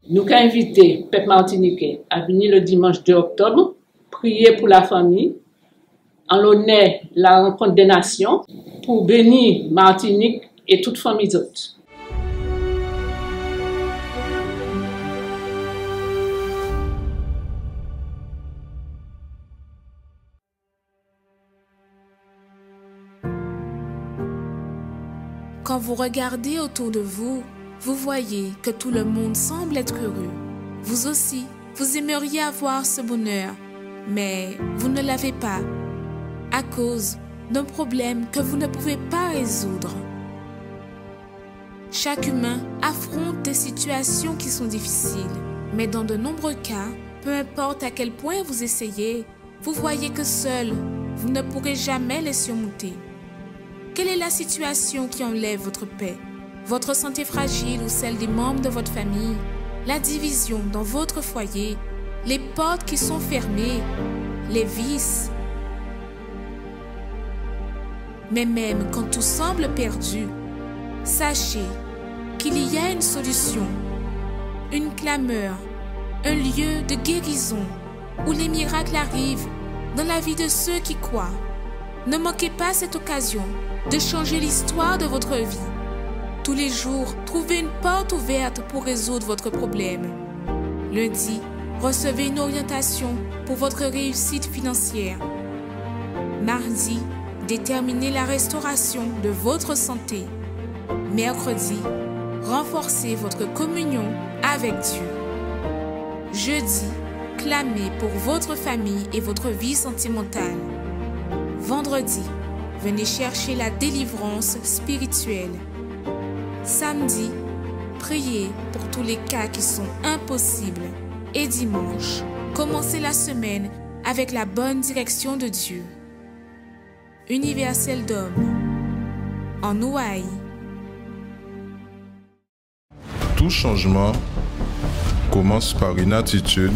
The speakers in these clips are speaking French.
Nous avons invité le peuple martiniquais à venir le dimanche 2 octobre, prier pour la famille, en l'honneur de la rencontre des nations, pour bénir Martinique et toute famille autres. Quand vous regardez autour de vous, vous voyez que tout le monde semble être heureux. Vous aussi, vous aimeriez avoir ce bonheur, mais vous ne l'avez pas à cause d'un problème que vous ne pouvez pas résoudre. Chaque humain affronte des situations qui sont difficiles, mais dans de nombreux cas, peu importe à quel point vous essayez, vous voyez que seul, vous ne pourrez jamais les surmonter. Quelle est la situation qui enlève votre paix? Votre santé fragile ou celle des membres de votre famille? La division dans votre foyer? Les portes qui sont fermées? Les vices? Mais même quand tout semble perdu, sachez qu'il y a une solution, une clameur, un lieu de guérison où les miracles arrivent dans la vie de ceux qui croient. Ne manquez pas cette occasion de changer l'histoire de votre vie. Tous les jours, trouvez une porte ouverte pour résoudre votre problème. Lundi, recevez une orientation pour votre réussite financière. Mardi, déterminez la restauration de votre santé. Mercredi, renforcez votre communion avec Dieu. Jeudi, clamez pour votre famille et votre vie sentimentale. Vendredi, venez chercher la délivrance spirituelle. Samedi, priez pour tous les cas qui sont impossibles. Et dimanche, commencez la semaine avec la bonne direction de Dieu. Universel d'homme, en Ouaï. Tout changement commence par une attitude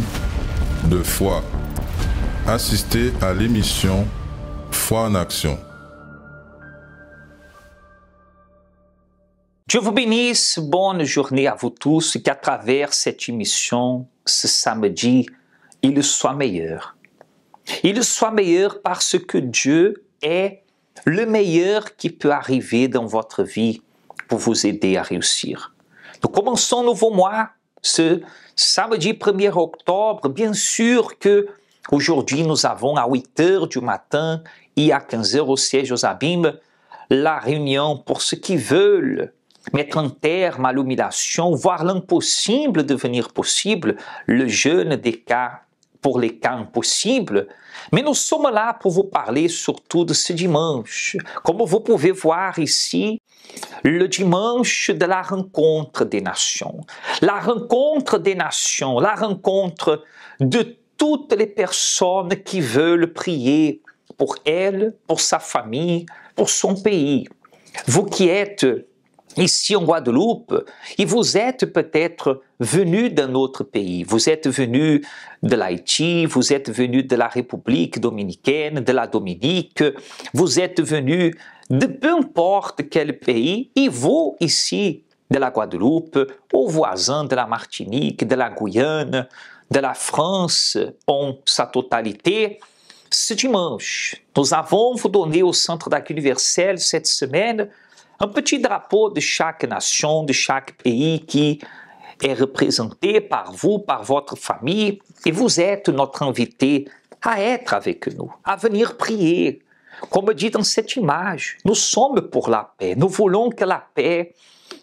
de foi. Assistez à l'émission Foi en action. Dieu vous bénisse, bonne journée à vous tous, qu'à travers cette émission, ce samedi, il soit meilleur. Il soit meilleur parce que Dieu est le meilleur qui peut arriver dans votre vie pour vous aider à réussir. Nous commençons un nouveau mois, ce samedi 1er octobre. Bien sûr que aujourd'hui nous avons à 8 heures du matin et à 15 heures au siège aux Abîmes la réunion pour ceux qui veulent mettre un terme à l'humiliation, voir l'impossible devenir possible, le jeûne des cas pour les cas impossibles. Mais nous sommes là pour vous parler surtout de ce dimanche. Comme vous pouvez voir ici, le dimanche de la rencontre des nations. La rencontre des nations, la rencontre de toutes les personnes qui veulent prier pour elle, pour sa famille, pour son pays. Vous qui êtes ici en Guadeloupe, et vous êtes peut-être venu d'un autre pays, vous êtes venu de l'Haïti, vous êtes venu de la République dominicaine, de la Dominique, vous êtes venu de peu importe quel pays, et vous ici de la Guadeloupe, aux voisins de la Martinique, de la Guyane, de la France en sa totalité. Ce dimanche, nous avons vous donné au Centre d'accueil universel cette semaine un petit drapeau de chaque nation, de chaque pays qui est représenté par vous, par votre famille. Et vous êtes notre invité à être avec nous, à venir prier. Comme dit dans cette image, nous sommes pour la paix. Nous voulons que la paix,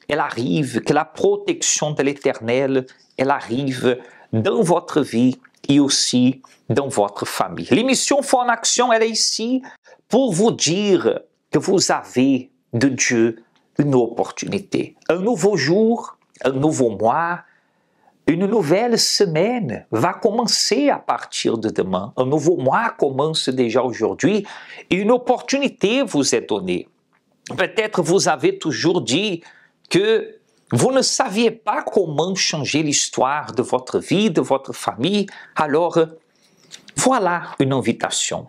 elle arrive, que la protection de l'Éternel, elle arrive dans votre vie et aussi dans votre famille. L'émission Foi en action, elle est ici pour vous dire que vous avez de Dieu une opportunité. Un nouveau jour, un nouveau mois, une nouvelle semaine va commencer à partir de demain. Un nouveau mois commence déjà aujourd'hui et une opportunité vous est donnée. Peut-être vous avez toujours dit que vous ne saviez pas comment changer l'histoire de votre vie, de votre famille. Alors, voilà une invitation.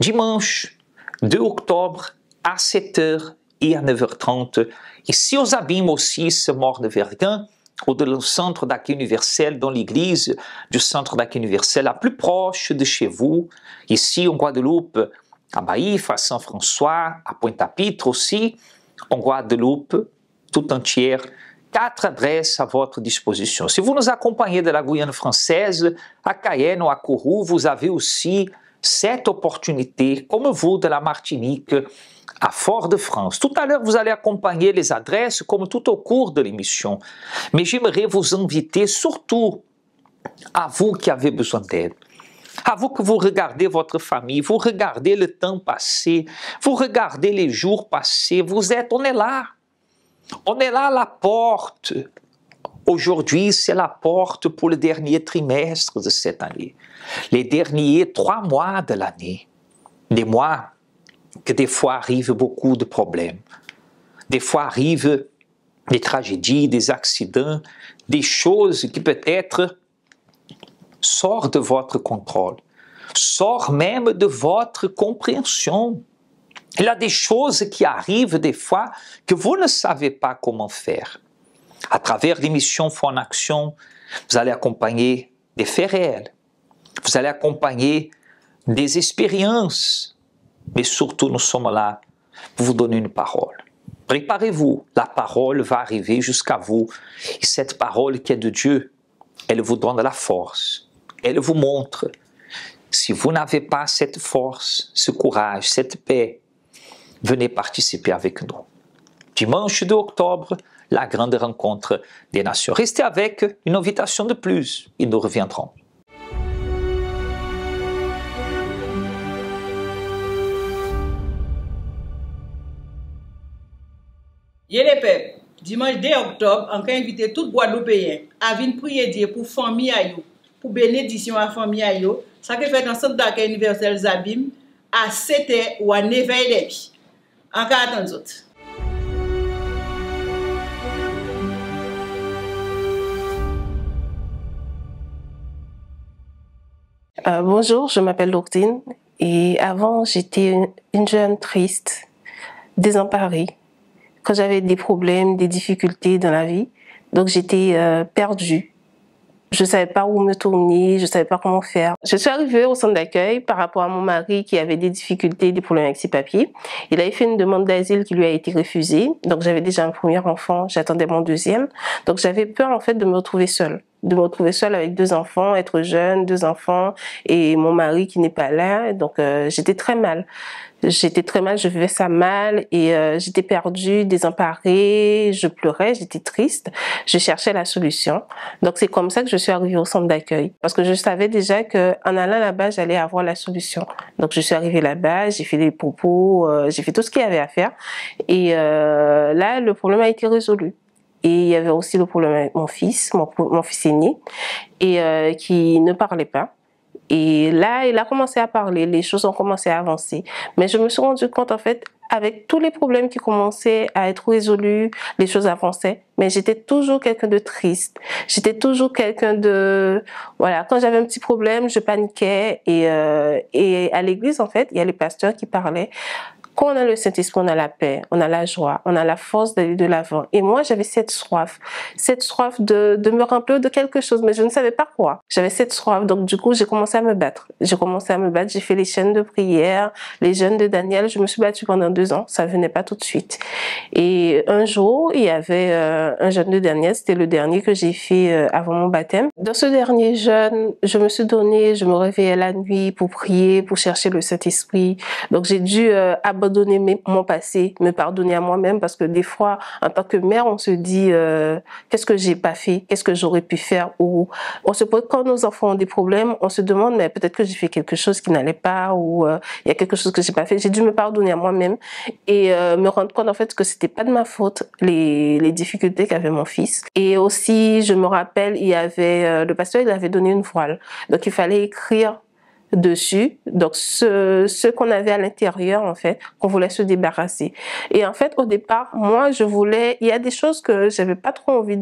Dimanche 2 octobre à 7 heures et à 9h30. Ici aux Abîmes aussi, ce Mort de Verdun, ou de le centre d'accueil universel, dans l'église du centre d'accueil universel la plus proche de chez vous, ici en Guadeloupe, à Baïf, à Saint-François, à Pointe-à-Pitre aussi, en Guadeloupe, tout entière, 4 adresses à votre disposition. Si vous nous accompagnez de la Guyane française, à Cayenne ou à Kourou, vous avez aussi cette opportunité, comme vous, de la Martinique, à Fort-de-France. Tout à l'heure, vous allez accompagner les adresses comme tout au cours de l'émission. Mais j'aimerais vous inviter surtout à vous qui avez besoin d'aide. À vous que vous regardez votre famille, vous regardez le temps passé, vous regardez les jours passés, on est là. On est là à la porte. Aujourd'hui, c'est la porte pour le dernier trimestre de cette année. Les derniers 3 mois de l'année. Des mois que des fois arrivent beaucoup de problèmes. Des fois arrivent des tragédies, des accidents, des choses qui peut-être sortent de votre contrôle, sortent même de votre compréhension. Il y a des choses qui arrivent des fois que vous ne savez pas comment faire. À travers l'émission Foi en Action, vous allez accompagner des faits réels. Vous allez accompagner des expériences. Mais surtout, nous sommes là pour vous donner une parole. Préparez-vous, la parole va arriver jusqu'à vous. Et cette parole qui est de Dieu, elle vous donne la force. Elle vous montre. Si vous n'avez pas cette force, ce courage, cette paix, venez participer avec nous. Dimanche 2 octobre, la grande rencontre des nations. Restez avec une invitation de plus et nous reviendrons. Yé les peuples, dimanche 2 octobre, on a invité tout Guadeloupéen à venir prier Dieu pour famille ayo, pour bénédiction à famille ayo. Ça que fait dans le centre d'accueil universel Zabim à 7h ou à 9h30. En cas attendant autres. Bonjour, je m'appelle Loctine et avant j'étais une jeune triste, désemparée. Quand j'avais des problèmes, des difficultés dans la vie, donc j'étais perdue. Je ne savais pas où me tourner, je ne savais pas comment faire. Je suis arrivée au centre d'accueil par rapport à mon mari qui avait des difficultés, des problèmes avec ses papiers. Il avait fait une demande d'asile qui lui a été refusée. Donc j'avais déjà un premier enfant, j'attendais mon deuxième. Donc j'avais peur en fait de me retrouver seule. De me retrouver seule avec 2 enfants, être jeune, 2 enfants et mon mari qui n'est pas là. Donc j'étais très mal. J'étais très mal, je vivais ça mal et j'étais perdue, désemparée, je pleurais, j'étais triste, je cherchais la solution. Donc c'est comme ça que je suis arrivée au centre d'accueil parce que je savais déjà qu'en allant là-bas, j'allais avoir la solution. Donc je suis arrivée là-bas, j'ai fait des propos, j'ai fait tout ce qu'il y avait à faire et là, le problème a été résolu. Et il y avait aussi le problème avec mon fils aîné, et qui ne parlait pas. Et là, il a commencé à parler, les choses ont commencé à avancer. Mais je me suis rendu compte, en fait, avec tous les problèmes qui commençaient à être résolus, les choses avançaient. Mais j'étais toujours quelqu'un de triste. J'étais toujours quelqu'un de... Voilà, quand j'avais un petit problème, je paniquais. Et à l'église, en fait, il y a les pasteurs qui parlaient. Quand on a le Saint-Esprit, on a la paix, on a la joie, on a la force d'aller de l'avant. Et moi, j'avais cette soif de me remplir de quelque chose, mais je ne savais pas quoi. J'avais cette soif, donc du coup, j'ai commencé à me battre. J'ai fait les chaînes de prière, les jeûnes de Daniel. Je me suis battue pendant 2 ans, ça venait pas tout de suite. Et un jour, il y avait un jeûne de Daniel, c'était le dernier que j'ai fait avant mon baptême. Dans ce dernier jeûne, je me suis donné, je me réveillais la nuit pour prier, pour chercher le Saint-Esprit. Donc j'ai dû abandonner mon passé, me pardonner à moi-même parce que des fois, en tant que mère, on se dit qu'est-ce que j'ai pas fait, qu'est-ce que j'aurais pu faire, ou on se pose, quand nos enfants ont des problèmes, on se demande mais peut-être que j'ai fait quelque chose qui n'allait pas ou il y a quelque chose que j'ai pas fait. J'ai dû me pardonner à moi-même et me rendre compte en fait que c'était pas de ma faute les difficultés qu'avait mon fils. Et aussi, je me rappelle, il y avait le pasteur, il avait donné une voile, donc il fallait écrire dessus, donc ce qu'on avait à l'intérieur en fait, qu'on voulait se débarrasser. Et en fait au départ, moi il y a des choses que j'avais pas trop envie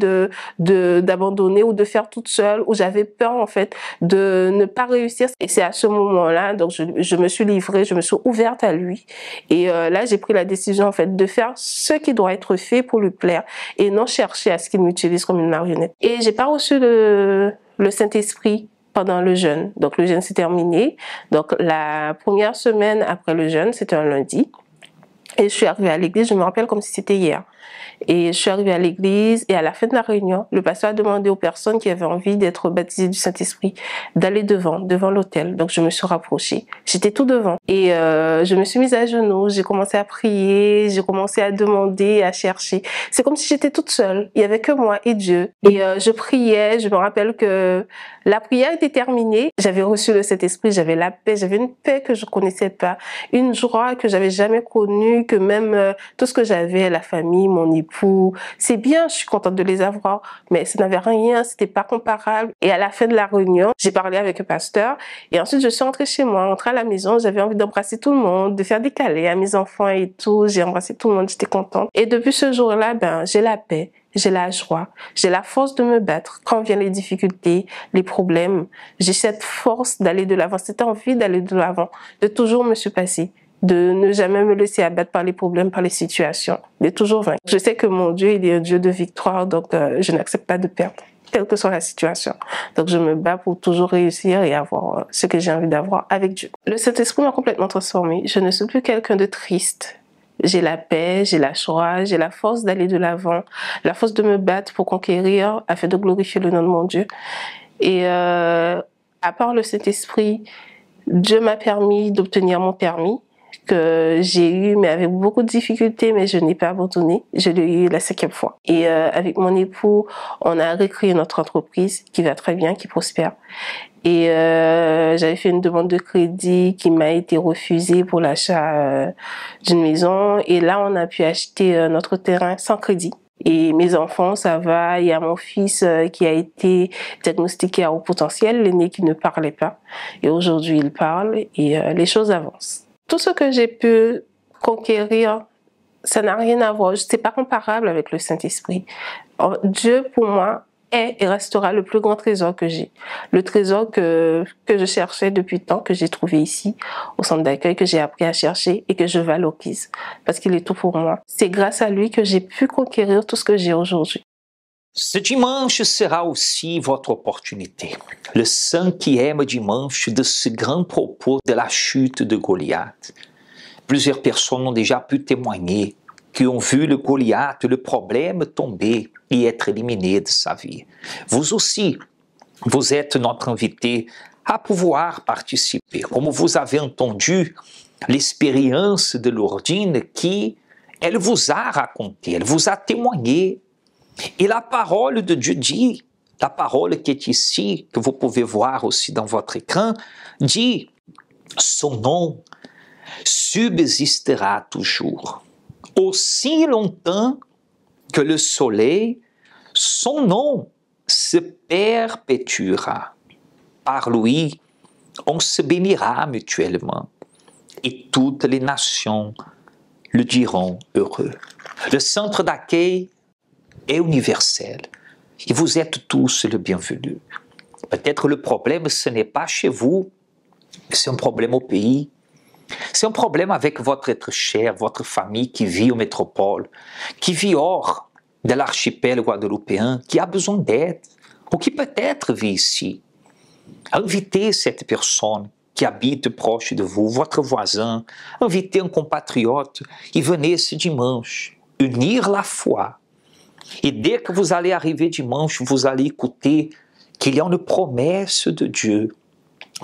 d'abandonner ou de faire toute seule, où j'avais peur en fait de ne pas réussir. Et c'est à ce moment-là, donc je me suis livrée, je me suis ouverte à lui. Et là j'ai pris la décision en fait de faire ce qui doit être fait pour lui plaire et non chercher à ce qu'il m'utilise comme une marionnette. Et j'ai pas reçu le Saint-Esprit pendant le jeûne. Donc le jeûne s'est terminé. Donc la première semaine après le jeûne, c'était un lundi. Et je suis arrivée à l'église, je me rappelle comme si c'était hier. Et je suis arrivée à l'église et à la fin de la réunion, le pasteur a demandé aux personnes qui avaient envie d'être baptisées du Saint-Esprit d'aller devant l'autel. Donc je me suis rapprochée. J'étais tout devant. Et je me suis mise à genoux, j'ai commencé à prier, j'ai commencé à demander, à chercher. C'est comme si j'étais toute seule. Il y avait que moi et Dieu. Et je priais, je me rappelle que la prière était terminée. J'avais reçu le Saint-Esprit, j'avais la paix, j'avais une paix que je connaissais pas, une joie que j'avais jamais connue, que même tout ce que j'avais, la famille, mon époux, c'est bien, je suis contente de les avoir, mais ça n'avait rien, c'était pas comparable. Et à la fin de la réunion, j'ai parlé avec le pasteur et ensuite je suis rentrée chez moi, rentrée à la maison, j'avais envie d'embrasser tout le monde, de faire des câlins à mes enfants et tout, j'ai embrassé tout le monde, j'étais contente. Et depuis ce jour-là, j'ai la paix. J'ai la joie, j'ai la force de me battre quand viennent les difficultés, les problèmes. J'ai cette force d'aller de l'avant, cette envie d'aller de l'avant, de toujours me surpasser, de ne jamais me laisser abattre par les problèmes, par les situations, de toujours vaincre. Je sais que mon Dieu, il est un Dieu de victoire, donc je n'accepte pas de perdre, quelle que soit la situation. Donc je me bats pour toujours réussir et avoir ce que j'ai envie d'avoir avec Dieu. Le Saint-Esprit m'a complètement transformée. Je ne suis plus quelqu'un de triste. J'ai la paix, j'ai la joie, j'ai la force d'aller de l'avant, la force de me battre pour conquérir afin de glorifier le nom de mon Dieu. Et à part le Saint-Esprit, Dieu m'a permis d'obtenir mon permis que j'ai eu, mais avec beaucoup de difficultés, mais je n'ai pas abandonné. Je l'ai eu la 5e fois. Et avec mon époux, on a recréé notre entreprise qui va très bien, qui prospère. Et j'avais fait une demande de crédit qui m'a été refusée pour l'achat d'une maison. Et là, on a pu acheter notre terrain sans crédit. Et mes enfants, ça va. Il y a mon fils qui a été diagnostiqué à haut potentiel, l'aîné qui ne parlait pas. Et aujourd'hui, il parle et les choses avancent. Tout ce que j'ai pu conquérir, ça n'a rien à voir. C'est pas comparable avec le Saint-Esprit. Dieu, pour moi, est et restera le plus grand trésor que j'ai. Le trésor que je cherchais depuis tant, que j'ai trouvé ici, au centre d'accueil, que j'ai appris à chercher et que je valorise. Parce qu'il est tout pour moi. C'est grâce à lui que j'ai pu conquérir tout ce que j'ai aujourd'hui. Ce dimanche sera aussi votre opportunité. Le 5e dimanche de ce grand propos de la chute de Goliath. Plusieurs personnes ont déjà pu témoigner qui ont vu le Goliath, le problème tomber et être éliminé de sa vie. Vous aussi, vous êtes notre invité à pouvoir participer. Comme vous avez entendu l'expérience de Lourdine qui, elle vous a raconté, elle vous a témoigné. Et la parole de Dieu dit, la parole qui est ici, que vous pouvez voir aussi dans votre écran, dit, son nom subsistera toujours. Aussi longtemps que le soleil, son nom se perpétuera. Par lui, on se bénira mutuellement et toutes les nations le diront heureux. Le centre d'accueil est universel et vous êtes tous le bienvenu. Peut-être le problème, ce n'est pas chez vous, c'est un problème au pays. C'est un problème avec votre être cher, votre famille qui vit en métropole, qui vit hors de l'archipel guadeloupéen, qui a besoin d'aide, ou qui peut-être vit ici. Invitez cette personne qui habite proche de vous, votre voisin, invitez un compatriote et venez ce dimanche unir la foi. Et dès que vous allez arriver dimanche, vous allez écouter qu'il y a une promesse de Dieu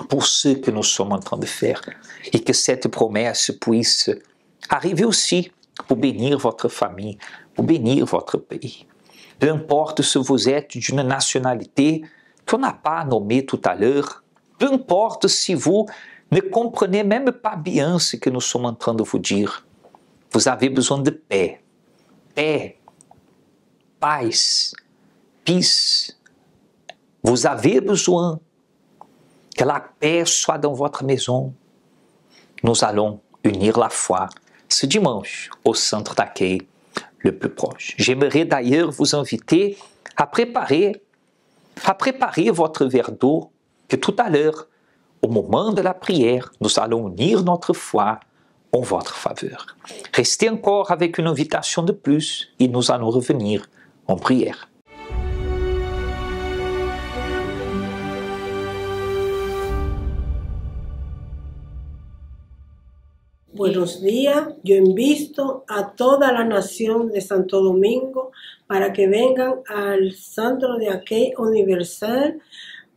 pour ce que nous sommes en train de faire et que cette promesse puisse arriver aussi pour bénir votre famille, pour bénir votre pays. Peu importe si vous êtes d'une nationalité qu'on n'a pas nommée tout à l'heure, peu importe si vous ne comprenez même pas bien ce que nous sommes en train de vous dire, vous avez besoin de paix, peace. Vous avez besoin Que la paix soit dans votre maison. Nous allons unir la foi ce dimanche au centre d'accueil le plus proche. J'aimerais d'ailleurs vous inviter à préparer votre verre d'eau que tout à l'heure, au moment de la prière, nous allons unir notre foi en votre faveur. Restez encore avec une invitation de plus et nous allons revenir en prière. Buenos días, yo invito a toda la nación de Santo Domingo para que vengan al Centro de Accueil Universal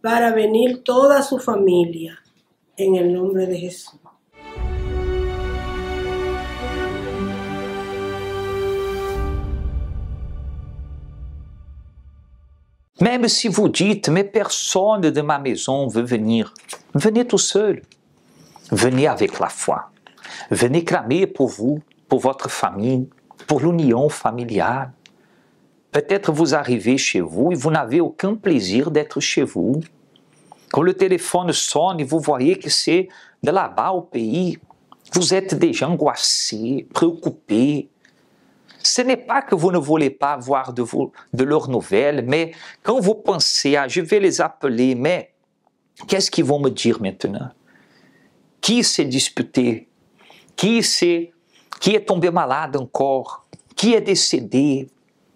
para venir toda su familia, en el nombre de Jesús. Même si vous dites, mais personne de ma maison veut venir, venez tout seul. Venez avec la foi. Venez clamer pour vous, pour votre famille, pour l'union familiale. Peut-être vous arrivez chez vous et vous n'avez aucun plaisir d'être chez vous. Quand le téléphone sonne et vous voyez que c'est de là-bas au pays, vous êtes déjà angoissé, préoccupé. Ce n'est pas que vous ne voulez pas avoir de leurs nouvelles, mais quand vous pensez, je vais les appeler, mais qu'est-ce qu'ils vont me dire maintenant? Qui s'est disputé? Qui est tombé malade encore? Qui est décédé?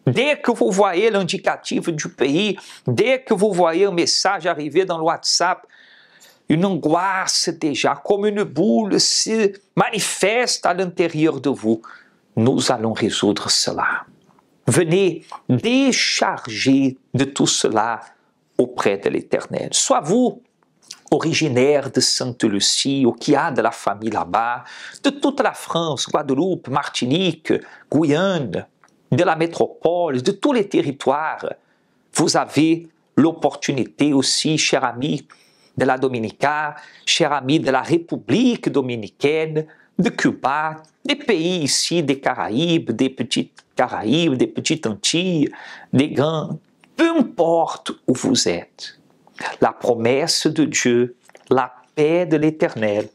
Dès que vous voyez l'indicatif du pays, dès que vous voyez un message arriver dans le WhatsApp, une angoisse déjà, comme une boule, se manifeste à l'intérieur de vous. Nous allons résoudre cela. Venez décharger de tout cela auprès de l'Éternel. Soit vous, originaire de Sainte-Lucie, ou qui a de la famille là-bas, de toute la France, Guadeloupe, Martinique, Guyane, de la métropole, de tous les territoires, vous avez l'opportunité aussi, chers amis de la Dominica, chers amis de la République dominicaine, de Cuba, des pays ici, des Caraïbes, des petites Antilles, des grands, peu importe où vous êtes. La promesse de Dieu, la paix de l'Éternel,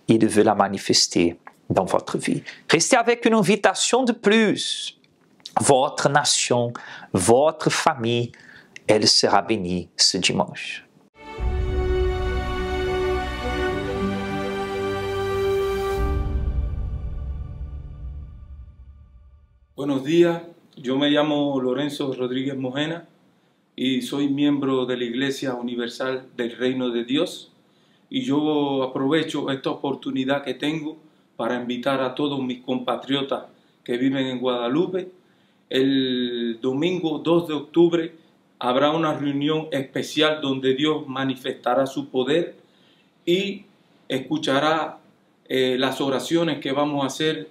il veut la manifester dans votre vie. Restez avec une invitation de plus. Votre nation, votre famille, elle sera bénie ce dimanche. Buenos días, yo me llamo Lorenzo Rodríguez Mojena y soy miembro de la Iglesia Universal del Reino de Dios, y yo aprovecho esta oportunidad que tengo para invitar a todos mis compatriotas que viven en Guadalupe. El domingo 2 de octubre habrá una reunión especial donde Dios manifestará su poder y escuchará las oraciones que vamos a hacer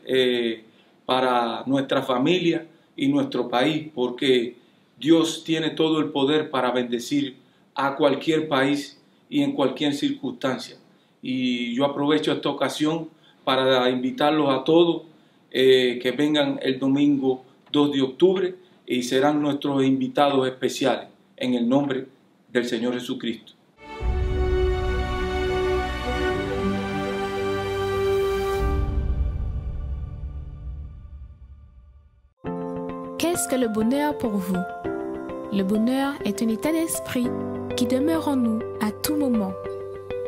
para nuestra familia y nuestro país, porque Dios tiene todo el poder para bendecir a cualquier país y en cualquier circunstancia. Y yo aprovecho esta ocasión para invitarlos a todos que vengan el domingo 2 de octubre y serán nuestros invitados especiales en el nombre del Señor Jesucristo. Qu'est-ce que le bonheur pour vous? Le bonheur est un état d'esprit qui demeure en nous à tout moment.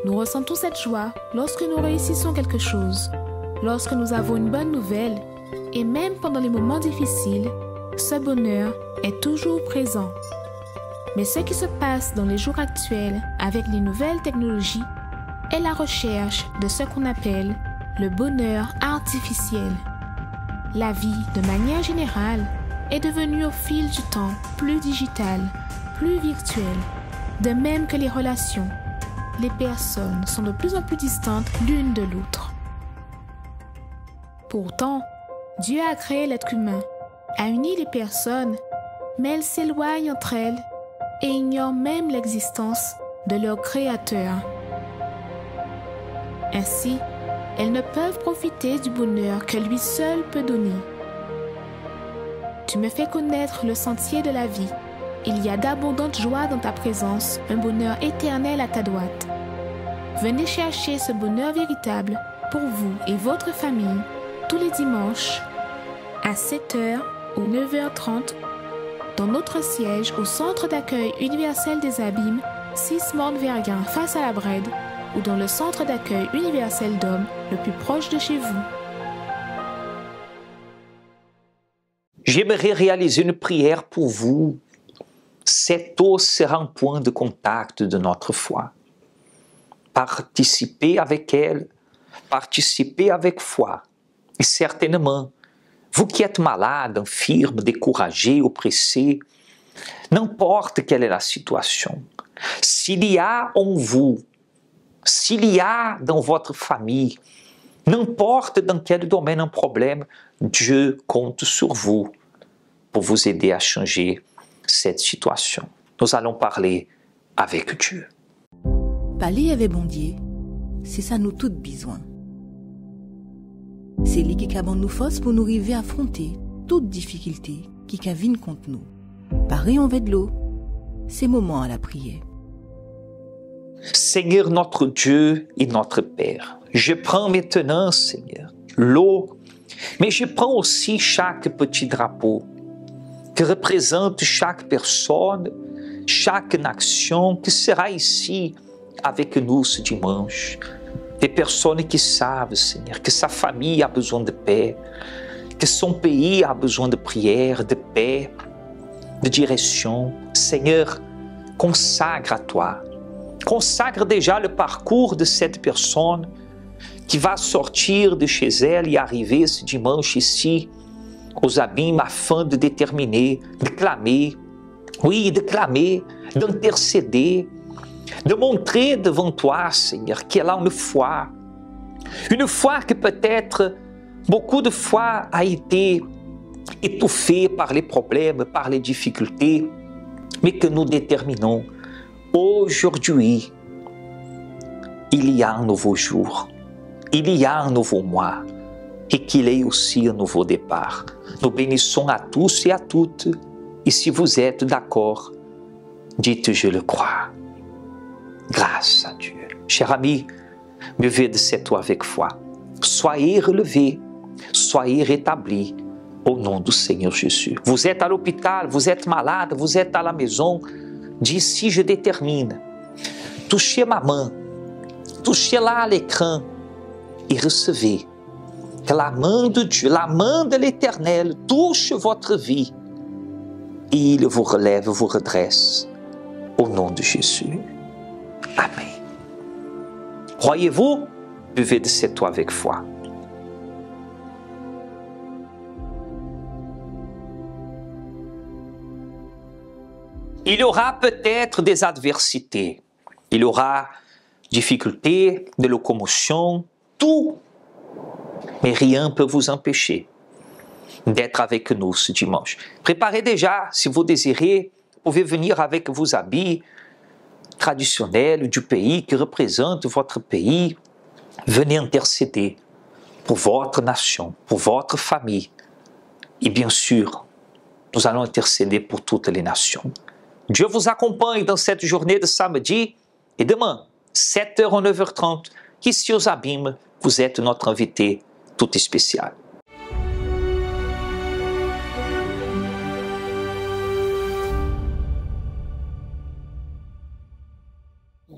Nous ressentons cette joie lorsque nous réussissons quelque chose, lorsque nous avons une bonne nouvelle, et même pendant les moments difficiles, ce bonheur est toujours présent. Mais ce qui se passe dans les jours actuels avec les nouvelles technologies est la recherche de ce qu'on appelle le bonheur artificiel. La vie, de manière générale, est devenue au fil du temps plus digitale, plus virtuelle, de même que les relations. Les personnes sont de plus en plus distantes l'une de l'autre. Pourtant, Dieu a créé l'être humain, a uni les personnes, mais elles s'éloignent entre elles et ignorent même l'existence de leur Créateur. Ainsi, elles ne peuvent profiter du bonheur que lui seul peut donner. Tu me fais connaître le sentier de la vie. Il y a d'abondantes joies dans ta présence, un bonheur éternel à ta droite. Venez chercher ce bonheur véritable pour vous et votre famille tous les dimanches à 7h ou 9h30 dans notre siège au Centre d'accueil universel des Abîmes, 6 Morne-Verguin face à la Brède, ou dans le Centre d'accueil universel d'hommes le plus proche de chez vous. J'aimerais réaliser une prière pour vous. Cette eau sera un point de contact de notre foi. Participez avec elle, participez avec foi. Et certainement, vous qui êtes malade, infirme, découragé, oppressé, n'importe quelle est la situation, s'il y a en vous, s'il y a dans votre famille, n'importe dans quel domaine un problème, Dieu compte sur vous pour vous aider à changer cette situation. Nous allons parler avec Dieu. Parler avec bon Dieu, c'est ça nous tous besoin. C'est lui qui a nous force pour nous arriver à affronter toute difficulté qui vienne contre nous. Pareil en de l'eau, c'est moment à la prière. Seigneur notre Dieu et notre Père, je prends maintenant, Seigneur, l'eau, mais je prends aussi chaque petit drapeau qui représente chaque personne, chaque nation qui sera ici avec nous ce dimanche. Des personnes qui savent, Seigneur, que sa famille a besoin de paix, que son pays a besoin de prière, de paix, de direction. Seigneur, consacre à toi. Consacre déjà le parcours de cette personne qui va sortir de chez elle et arriver ce dimanche ici aux Abîmes afin de déterminer, de clamer, oui, de clamer, d'intercéder, de montrer devant toi, Seigneur, qu'elle a une foi que peut-être beaucoup de fois a été étouffée par les problèmes, par les difficultés, mais que nous déterminons aujourd'hui, il y a un nouveau jour, il y a un nouveau mois et qu'il y ait aussi un nouveau départ. Nous bénissons à tous et à toutes et si vous êtes d'accord, dites je le crois. Grâce à Dieu. Cher ami, buvez de cette eau avec foi. Soyez relevés, soyez rétablis au nom du Seigneur Jésus. Vous êtes à l'hôpital, vous êtes malade, vous êtes à la maison. D'ici, je détermine. Touchez ma main, touchez-la à l'écran et recevez que la main de Dieu, la main de l'Éternel touche votre vie et il vous relève, vous redresse au nom de Jésus. Amen. Croyez-vous? Buvez de cette eau avec foi. Il y aura peut-être des adversités. Il y aura difficultés de locomotion, tout. Mais rien ne peut vous empêcher d'être avec nous ce dimanche. Préparez déjà, si vous désirez, vous pouvez venir avec vos habits traditionnels du pays qui représentent votre pays. Venez intercéder pour votre nation, pour votre famille. Et bien sûr, nous allons intercéder pour toutes les nations. Dieu vous accompagne dans cette journée de samedi et demain, 7h ou 9h30, ici aux Abîmes, vous êtes notre invité tout spécial.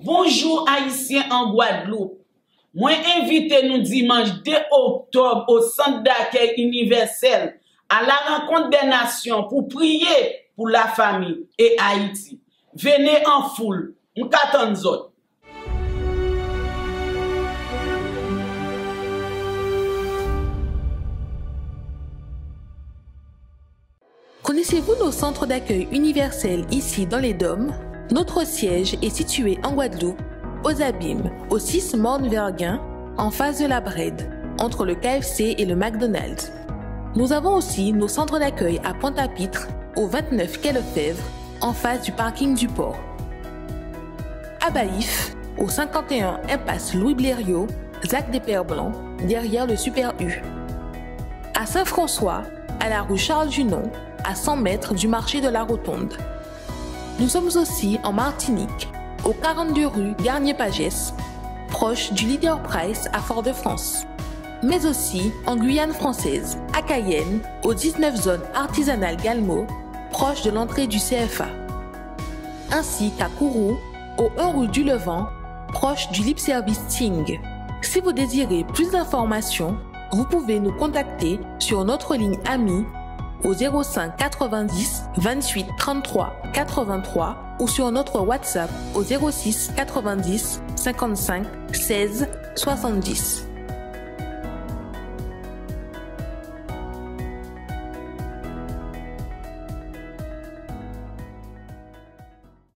Bonjour Haïtiens en Guadeloupe. Moi invité nous dimanche 2 octobre au Centre d'accueil universel à la rencontre des nations pour prier pour la famille et Haïti. Venez en foule, nous t'attendons. Connaissez-vous nos centres d'accueil universels ici dans les Dômes? Notre siège est situé en Guadeloupe, aux Abîmes, au 6 Morne-Verguin, en face de la Brède, entre le KFC et le McDonald's. Nous avons aussi nos centres d'accueil à Pointe-à-Pitre, au 29 quai Lefebvre, en face du parking du port. À Baïf, au 51 impasse Louis Blériot, Zac des Pères Blancs, derrière le Super U. À Saint-François, à la rue Charles-Junon, à 100 mètres du marché de la Rotonde. Nous sommes aussi en Martinique, au 42 rue Garnier-Pagès, proche du Leader Price à Fort-de-France, mais aussi en Guyane française, à Cayenne, aux 19 zones artisanales Galmo, proche de l'entrée du CFA, ainsi qu'à Kourou, au 1 rue du Levant, proche du Lip Service Ting. Si vous désirez plus d'informations, vous pouvez nous contacter sur notre ligne AMI au 05 90 28 33 83 ou sur notre WhatsApp au 06 90 55 16 70.